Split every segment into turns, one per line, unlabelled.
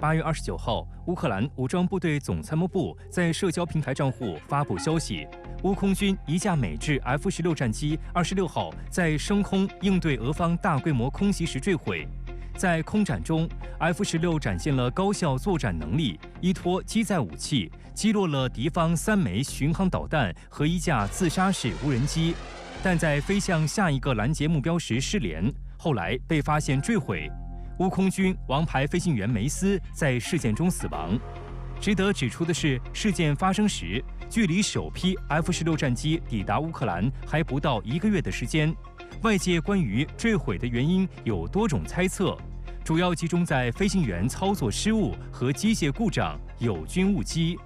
8月29号，乌克兰武装部队总参谋部在社交平台账户发布消息，乌空军一架美制 F-16战机26号在升空应对俄方大规模空袭时坠毁。在空战中 ，F-16展现了高效作战能力，依托机载武器击落了敌方3枚巡航导弹和一架自杀式无人机，但在飞向下一个拦截目标时失联，后来被发现坠毁。乌空军王牌飞行员梅斯在事件中死亡。值得指出的是，事件发生时，距离首批 F-16战机抵达乌克兰还不到1个月的时间。外界关于坠毁的原因有多种猜测，主要集中在飞行员操作失误和机械故障、友军误击。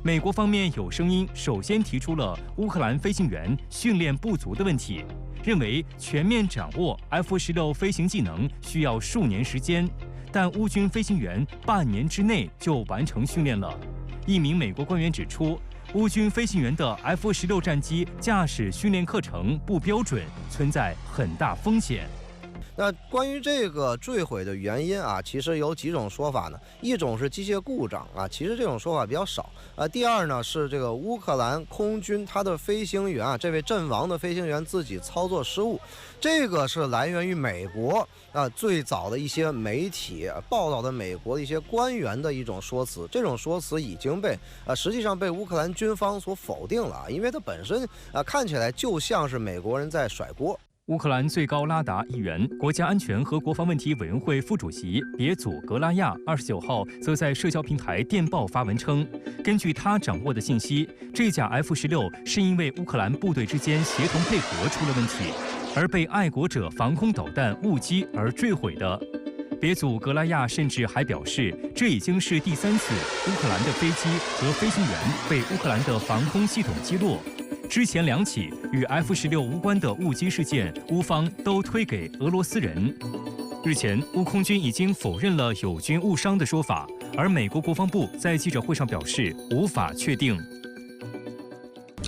美国方面有声音首先提出了乌克兰飞行员训练不足的问题，认为全面掌握 F-16飞行技能需要数年时间，但乌军飞行员半年之内就完成训练了。一名美国官员指出，乌军飞行员的 F-16战机驾驶训练课程不标准，存在很大风险。
那关于这个坠毁的原因啊，其实有几种说法呢。一种是机械故障啊，其实这种说法比较少。第二呢是这个乌克兰空军他的飞行员啊，这位阵亡的飞行员自己操作失误，这个是来源于美国最早的一些媒体报道的美国的一些官员的一种说辞。这种说辞已经被实际上被乌克兰军方所否定了，因为它本身看起来就像是美国人在甩锅。
乌克兰最高拉达议员、国家安全和国防问题委员会副主席别祖格拉亚29号则在社交平台电报发文称，根据他掌握的信息，这架 F-16是因为乌克兰部队之间协同配合出了问题，而被爱国者防空导弹误击而坠毁的。别祖格拉亚甚至还表示，这已经是第3次乌克兰的飞机和飞行员被乌克兰的防空系统击落。之前2起与 F-16无关的误击事件，乌方都推给俄罗斯人。日前，乌空军已经否认了友军误伤的说法，而美国国防部在记者会上表示无法确定。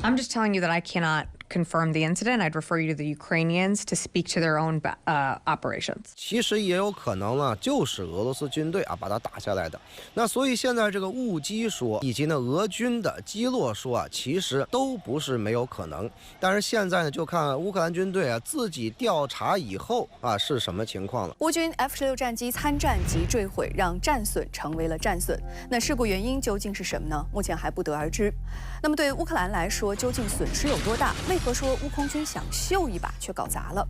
I'm just telling you that I cannot confirm the incident. I'd refer you to the Ukrainians to speak to their own operations.
其实也有可能呢，就是俄罗斯军队把它打下来的。那所以现在这个误击说以及呢俄军的击落说其实都不是没有可能。但是现在呢，就看乌克兰军队自己调查以后是什么情况了。
乌军 F-16战机参战即坠毁，让战损成为了战损。那事故原因究竟是什么呢？目前还不得而知。那么对乌克兰来说，究竟损失有多大？为何说乌空军想秀一把却搞砸了？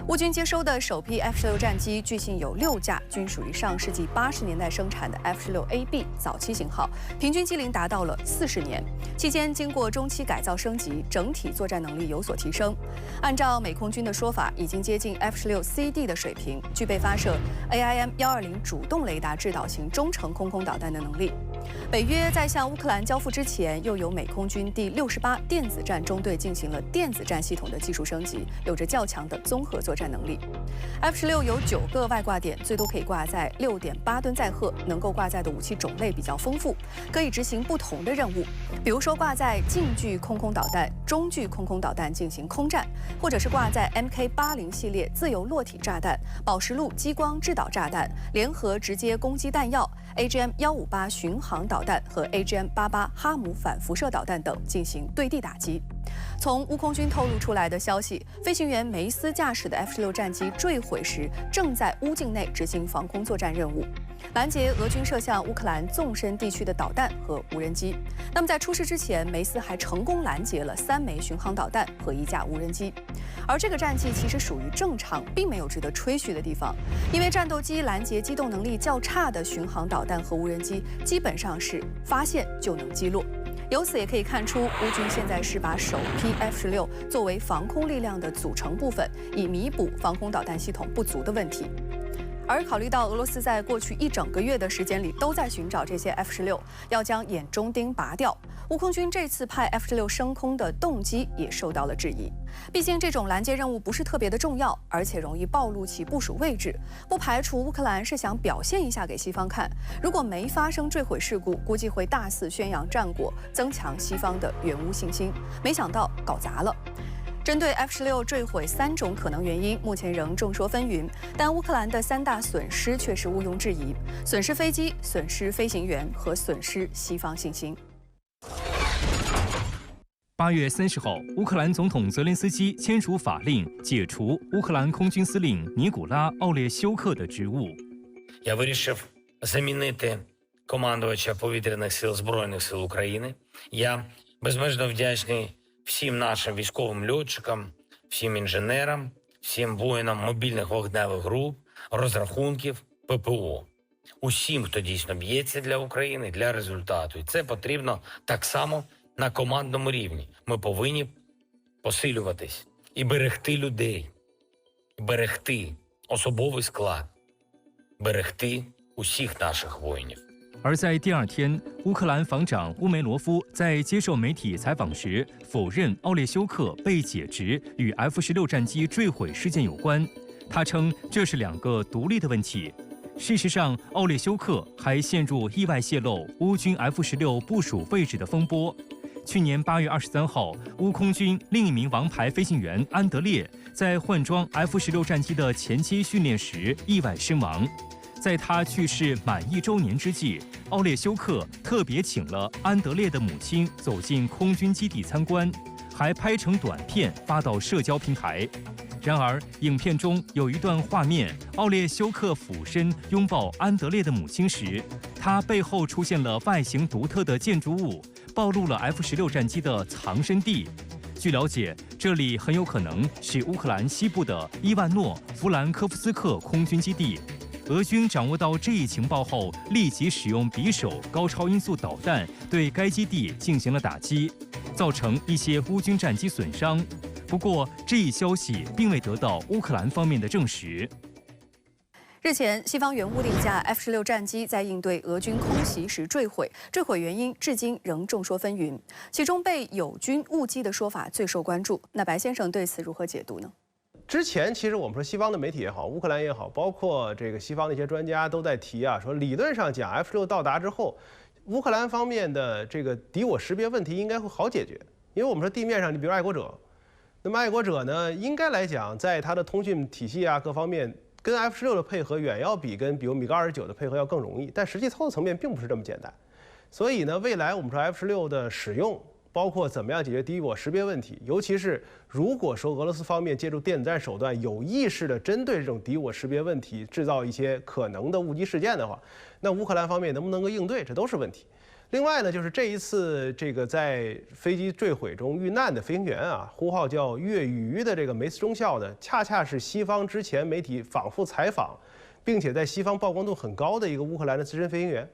乌军接收的首批 F-16战机，据信有6架，均属于上世纪80年代生产的 F-16AB 早期型号，平均机龄达到了40年。期间经过中期改造升级，整体作战能力有所提升。按照美空军的说法，已经接近 F-16CD 的水平，具备发射 AIM-120主动雷达制导型中程空空导弹的能力。北约在向乌克兰交付之前，又由美空军第68电子战中队进行了电子战系统的技术升级，有着较强的综合作战能力。F-16有9个外挂点，最多可以挂载6.8吨载荷，能够挂载的武器种类比较丰富，可以执行不同的任务，比如说挂载近距空空导弹、中距空空导弹进行空战，或者是挂载 MK80系列自由落体炸弹、宝石路激光制导炸弹、联合直接攻击弹药、AGM-158巡航导弹和 AGM-88哈姆反辐射导弹等进行对地打击。从乌空军透露出来的消息，飞行员梅斯驾驶的 F-16战机坠毁时，正在乌境内执行防空作战任务，拦截俄军射向乌克兰纵深地区的导弹和无人机。那么在出事之前，梅斯还成功拦截了3枚巡航导弹和1架无人机。而这个战绩其实属于正常，并没有值得吹嘘的地方，因为战斗机拦截机动能力较差的巡航导弹和无人机，基本上是发现就能击落。由此也可以看出，乌军现在是把首批 F-16作为防空力量的组成部分，以弥补防空导弹系统不足的问题。而考虑到俄罗斯在过去1整个月的时间里都在寻找这些 F-16，要将眼中钉拔掉，乌空军这次派 F-16升空的动机也受到了质疑。毕竟这种拦截任务不是特别的重要，而且容易暴露其部署位置，不排除乌克兰是想表现一下给西方看，如果没发生坠毁事故，估计会大肆宣扬战果，增强西方的援乌信心。没想到搞砸了。针对 F-16坠毁3种可能原因，目前仍众说纷纭。但乌克兰的3大损失却是毋庸置疑：损失飞机、损失飞行员和损失西方信心。
8月30号，乌克兰总统泽连斯基签署法令，解除乌克兰空军司令尼古拉·奥列修克的职务。
Я вирішив замінити командувача повітряних сил Збройних сил України. Я безмежно вдячний всім нашим військовим льотчикам, всім інженерам, всім воїнам мобільних вогневих груп, розрахунків, ППО. Усім, хто дійсно б'ється для України, для результату. І це потрібно так само на командному рівні. Ми повинні посилюватись і берегти людей, берегти особовий склад, берегти усіх наших воїнів.
而在第2天，乌克兰防长乌梅罗夫在接受媒体采访时否认奥列修克被解职与 F-16战机坠毁事件有关。他称这是2个独立的问题。事实上，奥列修克还陷入意外泄露乌军 F-16部署位置的风波。去年8月23号，乌空军另一名王牌飞行员安德烈在换装 F-16战机的前期训练时意外身亡。在他去世满1周年之际，奥列修克特别请了安德烈的母亲走进空军基地参观，还拍成短片发到社交平台。然而，影片中有一段画面，奥列修克俯身拥抱安德烈的母亲时，他背后出现了外形独特的建筑物，暴露了 F-16战机的藏身地。据了解，这里很有可能是乌克兰西部的伊万诺弗兰科夫斯克空军基地。俄军掌握到这一情报后，立即使用匕首高超音速导弹对该基地进行了打击，造成一些乌军战机损伤。不过，这一消息并未得到乌克兰方面的证实。
日前，西方援乌的一架 F-16战机在应对俄军空袭时坠毁，坠毁原因至今仍众说纷纭，其中被友军误击的说法最受关注。那白先生对此如何解读呢？
之前其实我们说西方的媒体也好，乌克兰也好，包括这个西方的一些专家都在提啊，说理论上讲 F-16到达之后，乌克兰方面的这个敌我识别问题应该会好解决，因为我们说地面上，你比如爱国者，那么爱国者呢，应该来讲在它的通讯体系啊各方面跟 F-16的配合远要比如米格29的配合要更容易，但实际操作层面并不是这么简单，所以呢，未来我们说 F-16的使用，包括怎么样解决敌我识别问题，尤其是如果说俄罗斯方面借助电子战手段有意识地针对这种敌我识别问题制造一些可能的误击事件的话，那乌克兰方面能不能够应对，这都是问题。另外呢，就是这一次这个在飞机坠毁中遇难的飞行员啊，呼号叫越狱的这个梅斯中校的，恰恰是西方之前媒体反复采访，并且在西方曝光度很高的一个乌克兰的资深飞行员。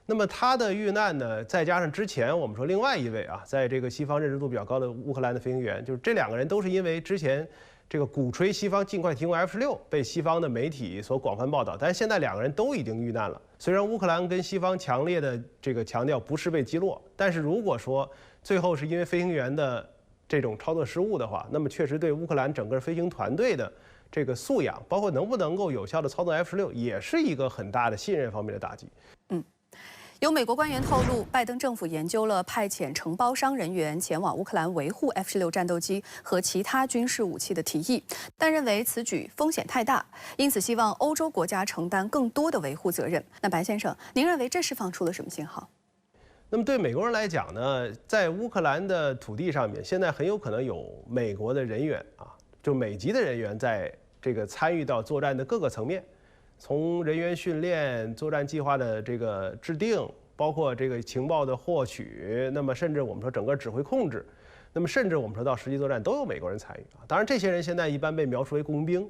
那么他的遇难呢，再加上之前我们说另外一位啊，在这个西方认知度比较高的乌克兰的飞行员，就是这2个人都是因为之前这个鼓吹西方尽快提供 F-16，被西方的媒体所广泛报道，但是现在2个人都已经遇难了。虽然乌克兰跟西方强烈的这个强调不是被击落，但是如果说最后是因为飞行员的这种操作失误的话，那么确实对乌克兰整个飞行团队的这个素养，包括能不能够有效的操作 F-16，也是一个很大的信任方面的打击。
有美国官员透露，拜登政府研究了派遣承包商人员前往乌克兰维护 F-16战斗机和其他军事武器的提议，但认为此举风险太大，因此希望欧洲国家承担更多的维护责任。那白先生，您认为这是放出了什么信号？
那么对美国人来讲呢，在乌克兰的土地上面，现在很有可能有美国的人员啊，就美籍的人员在这个参与到作战的各个层面。从人员训练、作战计划的这个制定，包括这个情报的获取，那么甚至我们说整个指挥控制，那么甚至我们说到实际作战都有美国人参与啊。当然，这些人现在一般被描述为工兵，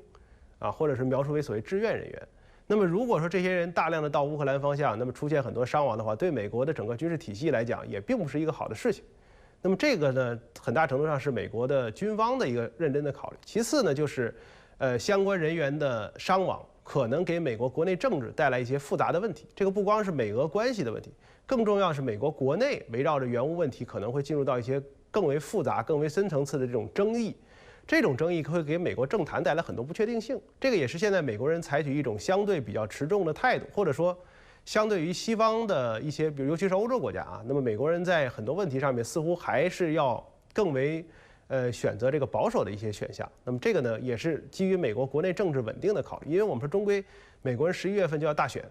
啊，或者是描述为所谓志愿人员。那么如果说这些人大量的到乌克兰方向，那么出现很多伤亡的话，对美国的整个军事体系来讲，也并不是一个好的事情。那么这个呢，很大程度上是美国的军方的一个认真的考虑。其次呢，就是相关人员的伤亡可能给美国国内政治带来一些复杂的问题。这个不光是美俄关系的问题，更重要是美国国内围绕着援乌问题可能会进入到一些更为复杂、更为深层次的这种争议。这种争议会给美国政坛带来很多不确定性。这个也是现在美国人采取一种相对比较持重的态度，或者说，相对于西方的一些，比如尤其是欧洲国家啊，那么美国人在很多问题上面似乎还是要更为选择这个保守的一些选项。那么这个呢，也是基于美国国内政治稳定的考虑，因为我们说终归美国人11月份就要大选。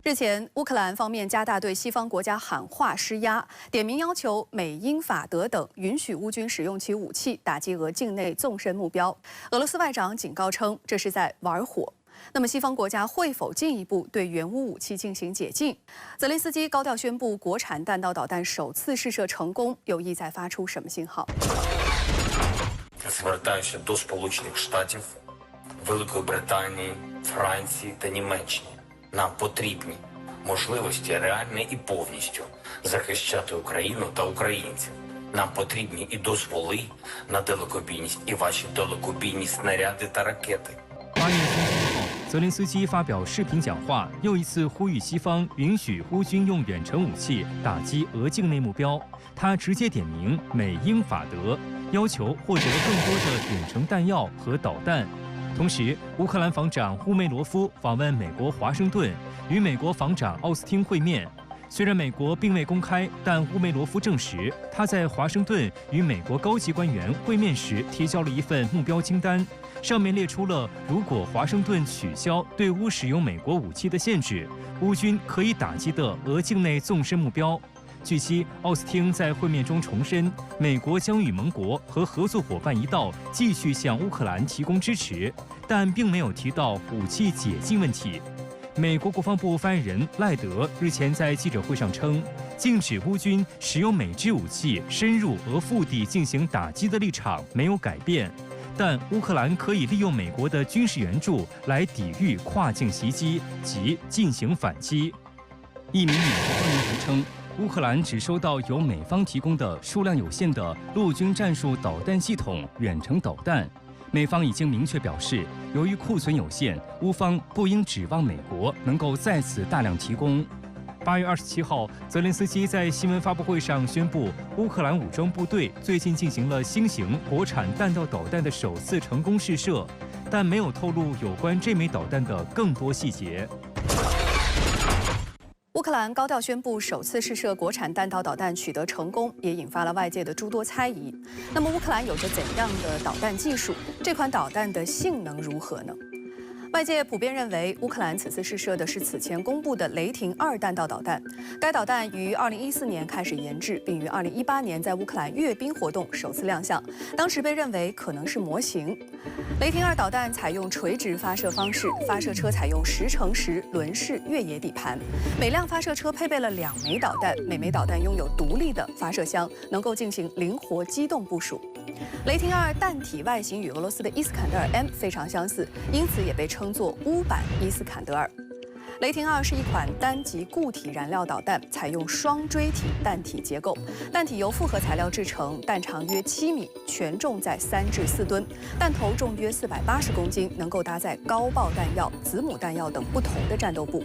日前，乌克兰方面加大对西方国家喊话施压，点名要求美、英、法、德等允许乌军使用其武器打击俄境内纵深目标。俄罗斯外长警告称，这是在玩火。那么，西方国家会否进一步对援乌武器进行解禁？泽连斯基高调宣布国产弹道导弹首次试射成功，有意在发出什么信号
？Звертаюся до Сполучених Штатів, Великої Британії, Франції та Німеччини. Нам потрібні можливості реально і повністю захищати Україну та українців. Нам потрібні і дозволи на далекобійність, і ваші далекобійні снаряди та ракети.
8月30号，泽连斯基发表视频讲话，又一次呼吁西方允许乌军用远程武器打击俄境内目标。他直接点名美、英、法、德，要求获得更多的远程弹药和导弹。同时，乌克兰防长乌梅罗夫访问美国华盛顿，与美国防长奥斯汀会面。虽然美国并未公开，但乌梅罗夫证实，他在华盛顿与美国高级官员会面时提交了一份目标清单，上面列出了如果华盛顿取消对乌使用美国武器的限制，乌军可以打击的俄境内纵深目标。据悉，奥斯汀在会面中重申，美国将与盟国和合作伙伴一道继续向乌克兰提供支持，但并没有提到武器解禁问题。美国国防部发言人赖德日前在记者会上称，禁止乌军使用美制武器深入俄腹地进行打击的立场没有改变，但乌克兰可以利用美国的军事援助来抵御跨境袭击及进行反击。一名美国官员还称，乌克兰只收到由美方提供的数量有限的陆军战术导弹系统远程导弹。美方已经明确表示，由于库存有限，乌方不应指望美国能够在此大量提供。8月27号，泽连斯基在新闻发布会上宣布，乌克兰武装部队最近进行了新型国产弹道导弹的首次成功试射，但没有透露有关这枚导弹的更多细节。
乌克兰高调宣布首次试射国产弹道导弹取得成功，也引发了外界的诸多猜疑。那么，乌克兰有着怎样的导弹技术？这款导弹的性能如何呢？外界普遍认为，乌克兰此次试射的是此前公布的雷霆2弹道导弹。该导弹于2014年开始研制，并于2018年在乌克兰阅兵活动首次亮相，当时被认为可能是模型。雷霆2导弹采用垂直发射方式，发射车采用10×10轮式越野底盘，每辆发射车配备了2枚导弹，每枚导弹拥有独立的发射箱，能够进行灵活机动部署。雷霆2弹体外形与俄罗斯的伊斯坎德尔 M 非常相似，因此也被称作乌版伊斯坎德尔。雷霆2是一款单级固体燃料导弹，采用双锥体弹体结构，弹体由复合材料制成，弹长约7米，全重在3至4吨，弹头重约480公斤，能够搭载高爆弹药、子母弹药等不同的战斗部。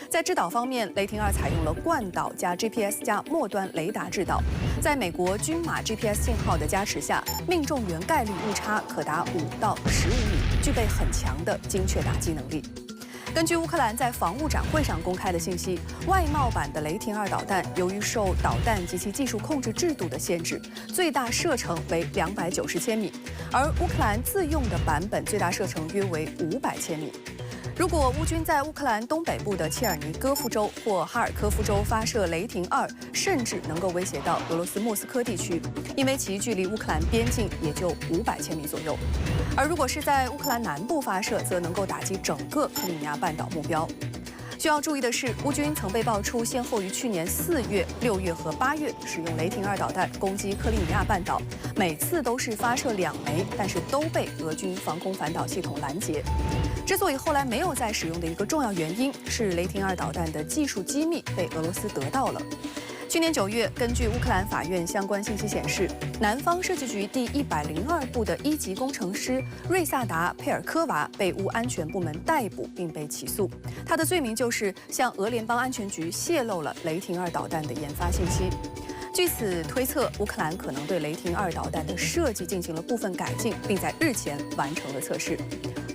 在制导方面，雷霆2采用了惯导加 GPS 加末端雷达制导，在美国军马 GPS 信号的加持下，命中源概率误差可达5到15米，具备很强的精确打击能力。根据乌克兰在防务展会上公开的信息，外贸版的雷霆2导弹由于受导弹及其技术控制制度的限制，最大射程为290千米，而乌克兰自用的版本最大射程约为500千米。如果乌军在乌克兰东北部的切尔尼戈夫州或哈尔科夫州发射雷霆2，甚至能够威胁到俄罗斯莫斯科地区，因为其距离乌克兰边境也就500千米左右。而如果是在乌克兰南部发射，则能够打击整个克里米亚半岛目标。需要注意的是，乌军曾被爆出先后于去年4月、6月和8月使用雷霆2导弹攻击克里米亚半岛，每次都是发射2枚，但是都被俄军防空反导系统拦截。之所以后来没有再使用的一个重要原因是雷霆2导弹的技术机密被俄罗斯得到了。去年9月，根据乌克兰法院相关信息显示，南方设计局第102部的1级工程师瑞萨达·佩尔科娃被乌安全部门逮捕并被起诉。他的罪名就是向俄联邦安全局泄露了雷霆2导弹的研发信息。据此推测，乌克兰可能对雷霆2导弹的设计进行了部分改进，并在日前完成了测试。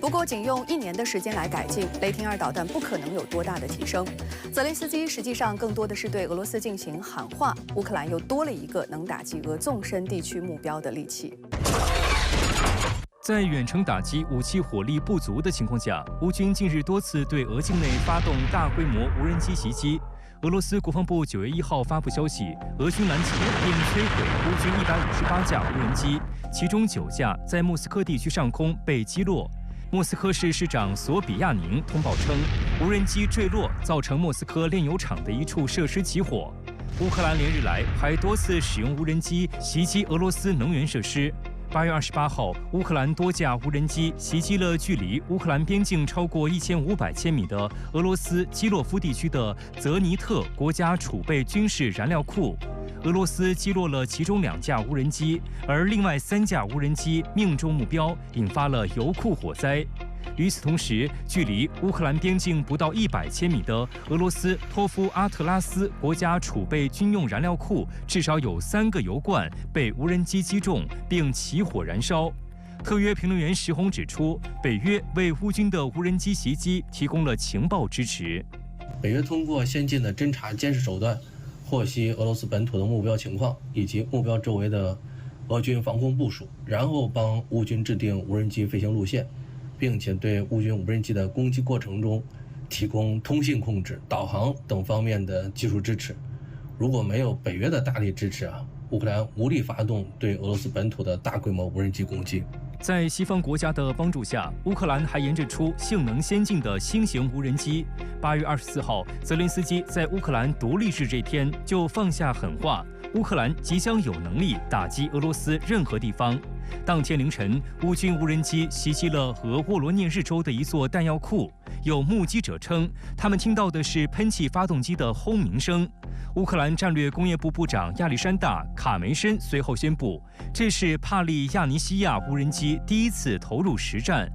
不不过，仅用1年的时间来改进，雷霆2导弹不可能有多大的提升。泽连斯基实际上更多的是对俄罗斯进行喊话，乌克兰又多了一个能打击俄纵深地区目标的利器。
在远程打击武器火力不足的情况下，乌军近日多次对俄境内发动大规模无人机袭击。俄罗斯国防部9月1号发布消息，俄军拦截并摧毁乌军158架无人机，其中9架在莫斯科地区上空被击落。莫斯科市市长索比亚宁通报称，无人机坠落造成莫斯科炼油厂的一处设施起火。乌克兰连日来还多次使用无人机袭击俄罗斯能源设施。8月28号，乌克兰多架无人机袭击了距离乌克兰边境超过1500千米的俄罗斯基洛夫地区的泽尼特国家储备军事燃料库。俄罗斯击落了其中2架无人机，而另外3架无人机命中目标，引发了油库火灾。与此同时，距离乌克兰边境不到100千米的俄罗斯托夫阿特拉斯国家储备军用燃料库，至少有3个油罐被无人机击中并起火燃烧。特约评论员石红指出，北约为乌军的无人机袭击提供了情报支持。
北约通过先进的侦察监视手段，获悉俄罗斯本土的目标情况以及目标周围的俄军防空部署，然后帮乌军制定无人机飞行路线，并且对乌军无人机的攻击过程中提供通信控制、导航等方面的技术支持。如果没有北约的大力支持乌克兰无力发动对俄罗斯本土的大规模无人机攻击。
在西方国家的帮助下，乌克兰还研制出性能先进的新型无人机。8月24号，泽连斯基在乌克兰独立日这天就放下狠话，乌克兰即将有能力打击俄罗斯任何地方。当天凌晨，乌军无人机袭击了俄沃罗涅日州的一座弹药库。有目击者称，他们听到的是喷气发动机的轰鸣声。乌克兰战略工业部部长亚历山大·卡梅申随后宣布，这是帕利亚尼西亚无人机第一次投入实战。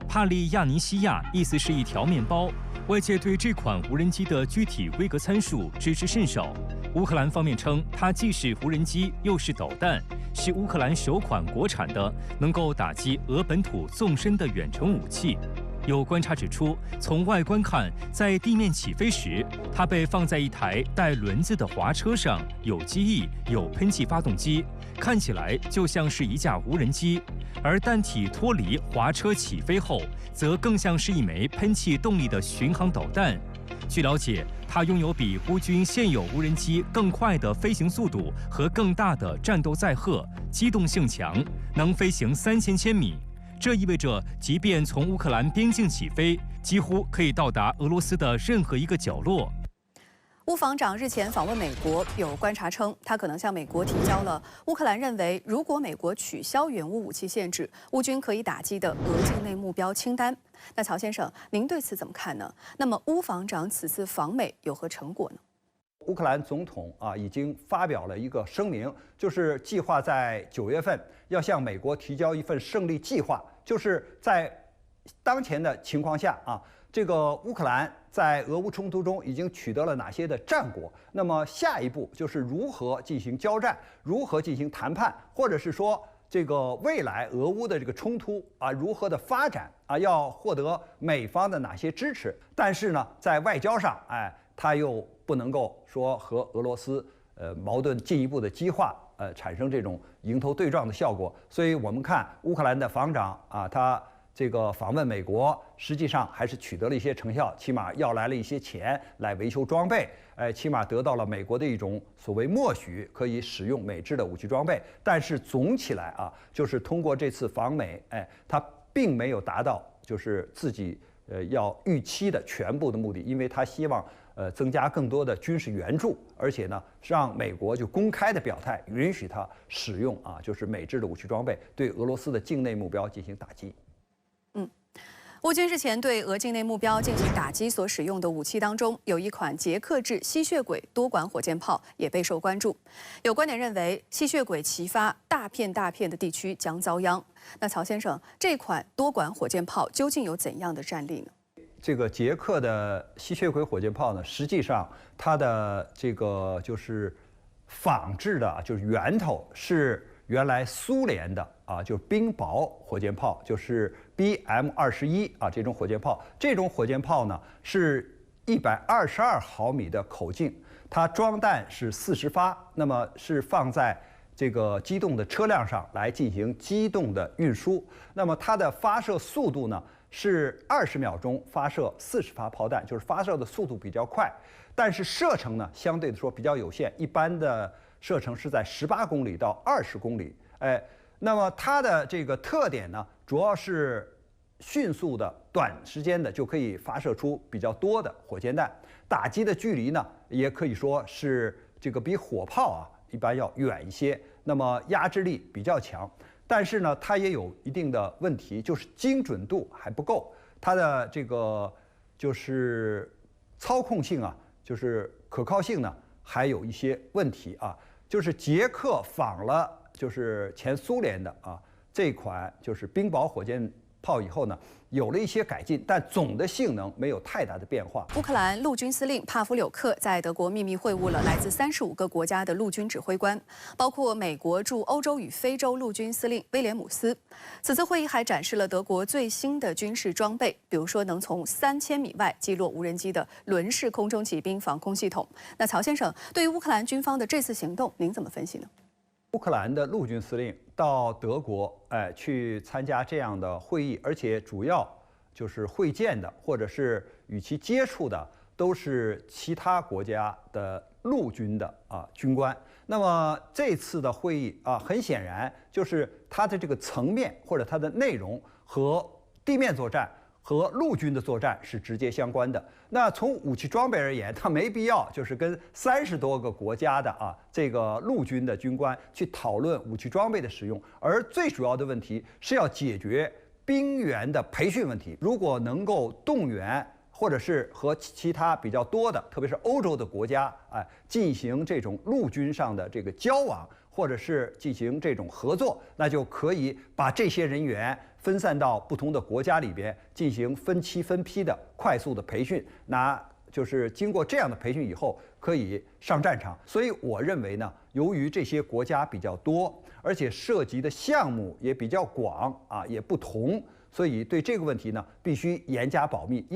帕利亚尼西亚意思是一条面包。外界对这款无人机的具体规格参数知之甚少。乌克兰方面称，它既是无人机又是导弹，是乌克兰首款国产的能够打击俄本土纵深的远程武器。有观察指出，从外观看，在地面起飞时，它被放在一台带轮子的滑车上，有机翼，有喷气发动机，看起来就像是一架无人机。而弹体脱离滑车起飞后，则更像是一枚喷气动力的巡航导弹。据了解，它拥有比乌军现有无人机更快的飞行速度和更大的战斗载荷，机动性强，能飞行3000千米。这意味着，即便从乌克兰边境起飞，几乎可以到达俄罗斯的任何一个角落。
乌防长日前访问美国，有观察称，他可能向美国提交了乌克兰认为如果美国取消援乌武器限制，乌军可以打击的俄境内目标清单。那曹先生，您对此怎么看呢？那么乌防长此次访美有何成果呢？
乌克兰总统已经发表了一个声明，就是计划在9月份要向美国提交一份胜利计划，就是在当前的情况下这个乌克兰在俄乌冲突中已经取得了哪些的战果？那么下一步就是如何进行交战，如何进行谈判，或者是说这个未来俄乌的这个冲突如何的发展要获得美方的哪些支持？但是呢，在外交上，他又不能够说和俄罗斯矛盾进一步的激化，产生这种迎头对撞的效果。所以我们看乌克兰的防长他这个访问美国，实际上还是取得了一些成效，起码要来了一些钱来维修装备，起码得到了美国的一种所谓默许可以使用美制的武器装备。但是总起来就是通过这次访美，他并没有达到就是自己要预期的全部的目的，因为他希望增加更多的军事援助，而且呢，让美国就公开的表态，允许他使用就是美制的武器装备，对俄罗斯的境内目标进行打击。
乌军日前对俄境内目标进行打击所使用的武器当中，有一款捷克制吸血鬼多管火箭炮也备受关注。有观点认为，吸血鬼齐发，大片大片的地区将遭殃。那曹先生，这款多管火箭炮究竟有怎样的战力呢？
这个捷克的吸血鬼火箭炮呢，实际上它的这个就是仿制的，就是源头是原来苏联的就是冰雹火箭炮，就是 BM-21啊这种火箭炮。这种火箭炮呢是122毫米的口径，它装弹是40发，那么是放在这个机动的车辆上来进行机动的运输。那么它的发射速度呢是20秒钟发射40发炮弹，就是发射的速度比较快，但是射程呢相对的说比较有限，一般的射程是在18公里到20公里。那么它的这个特点呢，主要是迅速的、短时间的就可以发射出比较多的火箭弹，打击的距离呢，也可以说是这个比火炮啊一般要远一些，那么压制力比较强。但是呢，它也有一定的问题，就是精准度还不够，它的这个就是操控性啊，就是可靠性呢，还有一些问题啊。就是捷克仿了就是前苏联的啊这款就是冰雹火箭炮以后呢，有了一些改进，但总的性能没有太大的变化。
乌克兰陆军司令帕夫柳克在德国秘密会晤了来自35个国家的陆军指挥官，包括美国驻欧洲与非洲陆军司令威廉姆斯。此次会议还展示了德国最新的军事装备，比如说能从3000米外击落无人机的轮式空中骑兵防空系统。那曹先生，对于乌克兰军方的这次行动，您怎么分析呢？
乌克兰的陆军司令到德国，去参加这样的会议，而且主要就是会见的，或者是与其接触的，都是其他国家的陆军的军官。那么这次的会议很显然就是它的这个层面或者它的内容和地面作战和陆军的作战是直接相关的。那从武器装备而言，它没必要就是跟30多个国家的这个陆军的军官去讨论武器装备的使用，而最主要的问题是要解决兵员的培训问题。如果能够动员或者是和其他比较多的，特别是欧洲的国家进行这种陆军上的这个交往，或者是进行这种合作，那就可以把这些人员分散到不同的国家里边，进行分期分批的快速的培训。就是经过这样的培训以后，可以上战场。所以我认为呢，由于这些国家比较多，而且涉及的项目也比较广也不同，所以对这个问题呢，必须严加保密。